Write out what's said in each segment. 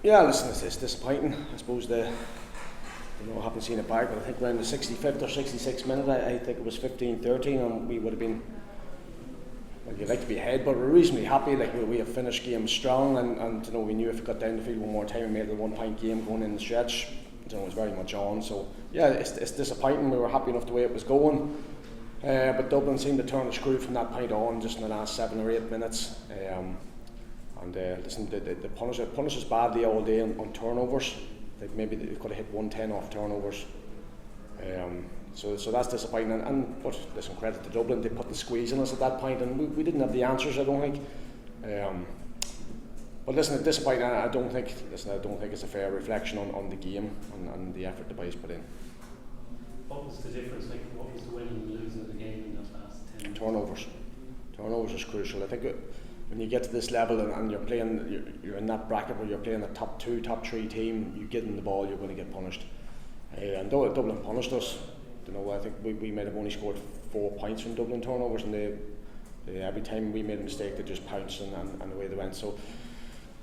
Yeah, listen, it's disappointing. I suppose I haven't seen it back, but I think around the 65th or 66th minute, I think it was 15-13, and we would have been. Well, you'd like to be ahead, but we're reasonably happy. Like we have finished games strong, and we knew if we got down the field one more time, we made it a 1 point game going in the stretch. It was very much on. So yeah, it's disappointing. We were happy enough the way it was going, but Dublin seemed to turn the screw from that point on, just in the last 7 or 8 minutes. Listen, they punish us badly all day on turnovers. Like maybe they could have hit 110 off turnovers. So that's disappointing. But listen, credit to Dublin, they put the squeeze on us at that point, and we didn't have the answers, I don't think. But listen, it's disappointing. I don't think it's a fair reflection on the game and the effort the boys put in. What was the difference? Like, what was the winning and losing of the game in those last 10 minutes? Turnovers is crucial. I think when you get to this level and you're playing, you're in that bracket where you're playing a top 2, top 3 team, you get in the ball, you're going to get punished. And Dublin punished us. I think we might have only scored 4 points from Dublin turnovers, and every time we made a mistake, they just pounced and away they went. So,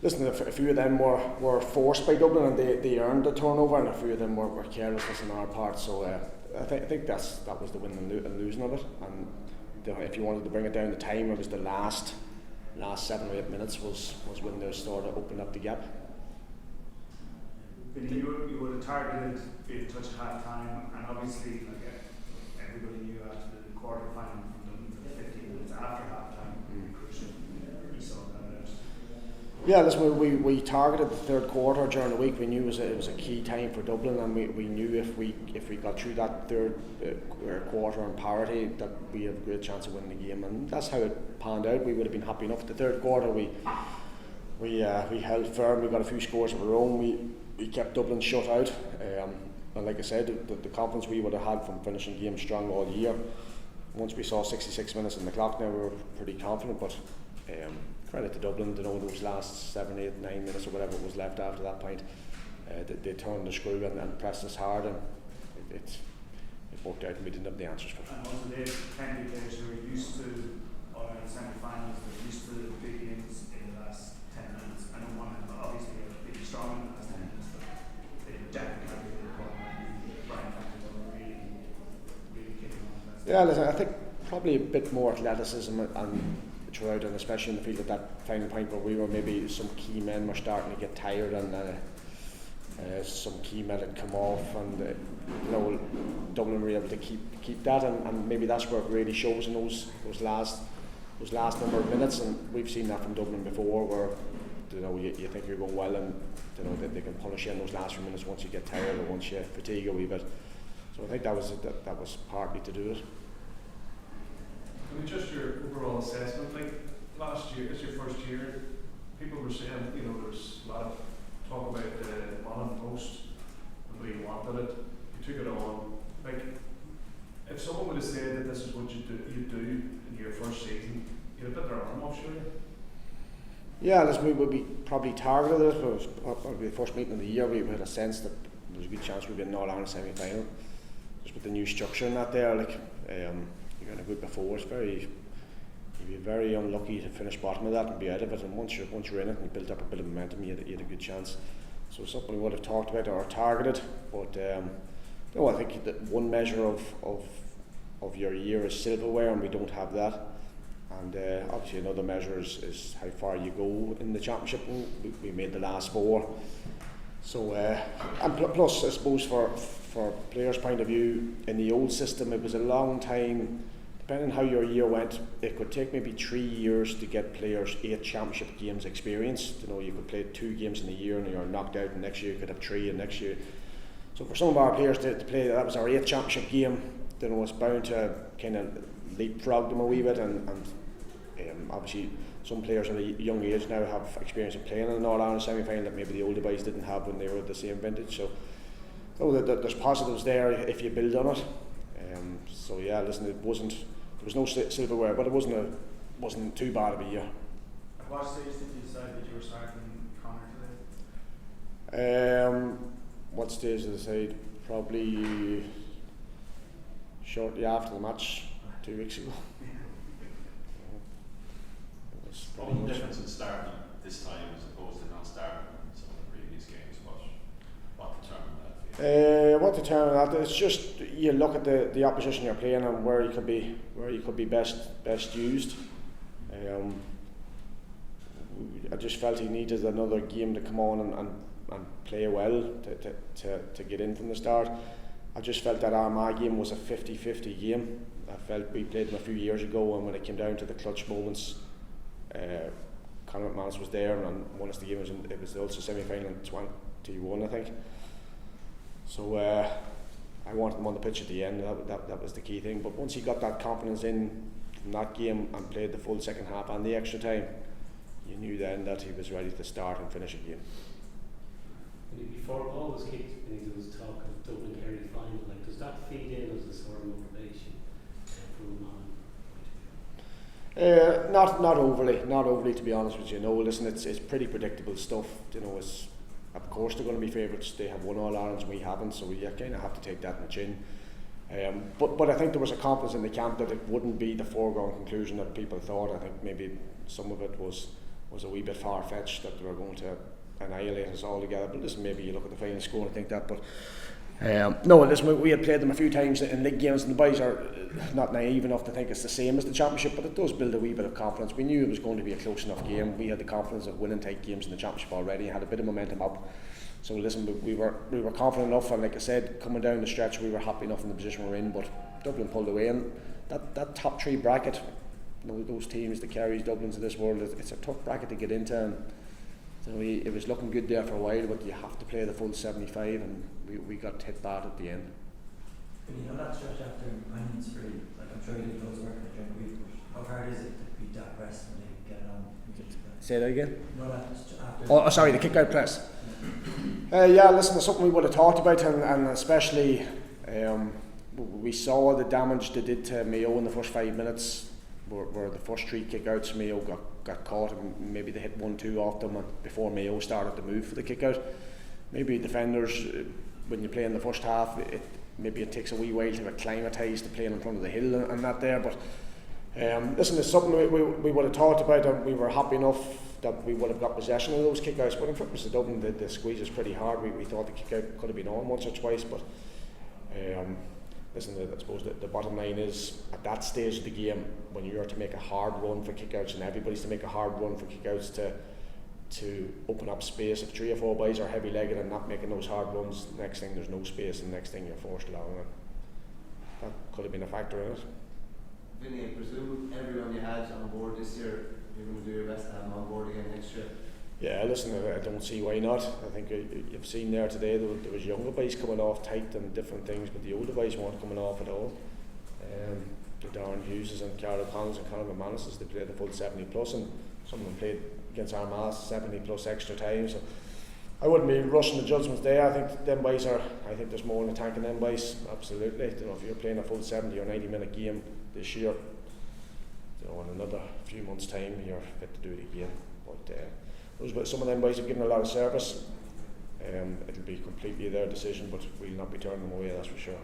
listen, a few of them were forced by Dublin, and they earned the turnover, and a few of them were carelessness on our part. So I think that was the winning and losing of it. And if you wanted to bring it down to time, it was the last 7 or 8 minutes was when they started opening up the gap. You would have targeted being in touch at half time, and obviously everybody knew after the quarter final from Dublin for the 15 minutes after half time would be crucial. We saw that out. Yeah, listen, we targeted the third quarter during the week. We knew it was a key time for Dublin, and we knew if we got through that third quarter in parity, that we had a great chance of winning the game, and that's how it panned out. We would have been happy enough. The third quarter we held firm. We got a few scores of our own. We kept Dublin shut out, and like I said, the confidence we would have had from finishing games strong all year. Once we saw 66 minutes in the clock, now we were pretty confident. But credit to Dublin, those last 7, 8, 9 minutes or whatever was left after that point, they turned the screw and pressed us hard, and it worked out, and we didn't have the answers for it. And also they plenty of players who are used to semi-finals, they're used to the big games in the last 10 minutes. I know one of them obviously are pretty strong in the last 10 minutes, but they definitely have the ball. Brian Franklin really kicking on. Yeah, listen, I think probably a bit more athleticism and throughout, and especially in the field at that final point where we were, maybe some key men were starting to get tired, and some key men had come off, and Dublin were able to keep that, and maybe that's where it really shows in those last number of minutes. And we've seen that from Dublin before, where you think you're going well, and that they can punish you in those last few minutes once you get tired or once you fatigue a wee bit. So I think that was partly to do it. I mean, just your overall assessment, like last year, it's your first year, people were saying, there's a lot of talk about the Monaghan post, and the way you wanted it, you took it on. Like, if someone would have said that this is what you do in your first season, you'd have bit their arm off, surely. Yeah, we would be probably targeted it, but it was probably the first meeting of the year. We had a sense that there was a good chance we'd be in an All-Ireland semi-final. Just with the new structure in that there, you're in a group before, you'd be very unlucky to finish bottom of that and be out of it. And once you're in it and you build up a bit of momentum, you had a good chance. So something we would have talked about or targeted. But I think that one measure of your year is silverware, and we don't have that. And obviously another measure is how far you go in the championship. We made the last 4. So and plus, I suppose for players' point of view, in the old system, it was a long time. Depending on how your year went, it could take maybe 3 years to get players 8 championship games experience. You could play 2 games in a year and you're knocked out, and next year you could have 3, and next year. So for some of our players to play, that was our 8th championship game. It's bound to kind of leapfrog them a wee bit, and obviously some players at a young age now have experience of playing in an All-Ireland semi-final that maybe the older boys didn't have when they were the same vintage. So there's positives there if you build on it. So yeah, listen, there was no silverware, but it wasn't too bad of a year. At what stage did you decide that you were starting Connor today? What stage did I decide? Probably shortly after the match 2 weeks ago. What was the difference in starting this time as opposed to not starting some of the previous What to turn on that? It's just you look at the opposition you're playing and where you could be best used. I just felt he needed another game to come on and play well to get in from the start. I just felt that Armagh game was a 50-50 game. I felt we played them a few years ago, and when it came down to the clutch moments, Conor McManus was there and won us the game. It was the Ulster semi-final in 21, I think. So I wanted him on the pitch at the end. That was the key thing. But once he got that confidence in from that game and played the full second half and the extra time, you knew then that he was ready to start and finish a game. Before the ball was kicked, there was talk of Dublin Kerry final. Like, does that feed in as a sort of motivation from Not overly to be honest with you. No, listen, it's pretty predictable stuff. You know, it's, of course they're going to be favourites. They have won All Irelands, we haven't, so we kind of have to take that in the chin. But I think there was a confidence in the camp that it wouldn't be the foregone conclusion that people thought. I think maybe some of it was a wee bit far-fetched that they were going to annihilate us all together. But listen, maybe you look at the final score and think that. But no, listen, we had played them a few times in league games, and the boys are not naive enough to think it's the same as the championship, but it does build a wee bit of confidence. We knew it was going to be a close enough game. We had the confidence of winning tight games in the championship already, had a bit of momentum up. So listen, we were confident enough, and like I said, coming down the stretch, we were happy enough in the position we're in. But Dublin pulled away, and that top three bracket, you know, those teams, the Kerrys, Dublins of this world, it's a tough bracket to get into. And so it was looking good there for a while, but you have to play the full 75, and we got hit bad at the end. You know that stretch after Monaghan's free, like I'm sure you did loads of work in the during the week, but how hard is it to beat that press when they get it on? Say that again? No, that's after. Oh, sorry, the kick-out press. Yeah, listen, it's something we would have talked about, and especially we saw the damage they did to Mayo in the first 5 minutes, where the first three kick-outs Mayo got caught, and maybe they hit 1-2 off them before Mayo started to move for the kick-out. Maybe defenders, when you play in the first half, maybe it takes a wee while to acclimatise to playing in front of the hill and that there, but listen, it's something we would have talked about, and we were happy enough that we would have got possession of those kick-outs. But in fairness to Dublin, the squeeze is pretty hard. We thought the kick-out could have been on once or twice, but listen, I suppose the bottom line is, at that stage of the game, when you're to make a hard run for kick-outs, and everybody's to make a hard run for kick-outs to open up space, if 3 or 4 boys are heavy-legged and not making those hard runs, next thing there's no space, and next thing you're forced along, and that could have been a factor in it. Vinny, I presume everyone you had on board this year, you're going to do your best to have them on board again next year. Yeah, listen, I don't see why not. I think you've seen there today there was younger boys coming off tight and different things, but the older boys weren't coming off at all. The Darren Hugheses and Carol Collins and Conor McManus, they played the full 70 plus, and some of them played against Armagh 70 plus extra time. So I wouldn't be rushing the judgments there. I think them boys I think there's more in the tank in them boys. Absolutely. You know, if you're playing a full 70 or 90 minute game this year, you know, in another few months' time, you're fit to do it again. But some of them boys have given a lot of service. It'll be completely their decision, but we'll not be turning them away, that's for sure.